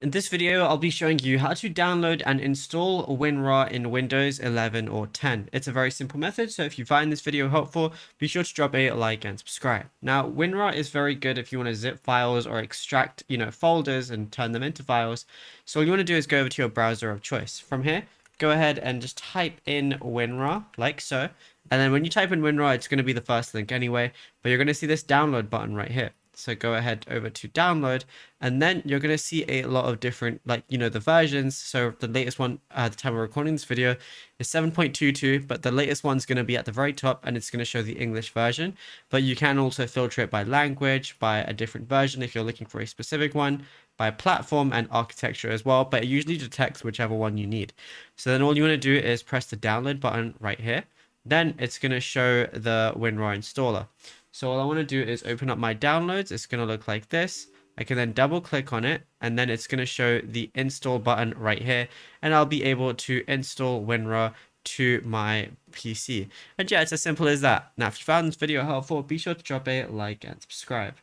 In this video, I'll be showing you how to download and install WinRAR in Windows 11 or 10. It's a very simple method, so if you find this video helpful, be sure to drop a like and subscribe. Now, WinRAR is very good if you want to zip files or extract, folders and turn them into files. So all you want to do is go over to your browser of choice. From here, go ahead and just type in WinRAR, like so. And then when you type in WinRAR, it's going to be the first link anyway, but you're going to see this download button right here. So go ahead over to download, and then you're going to see a lot of different, the versions. So the latest one at the time of recording this video is 7.22, but the latest one's going to be at the very top, and it's going to show the English version. But you can also filter it by language, by a different version if you're looking for a specific one, by platform and architecture as well, but it usually detects whichever one you need. So then all you want to do is press the download button right here. Then it's going to show the WinRAR installer. So all I want to do is open up my downloads. It's going to look like this. I can then double click on it, and then it's going to show the install button right here, and I'll be able to install WinRAR to my PC. And yeah, it's as simple as that. Now, if you found this video helpful, be sure to drop a like and subscribe.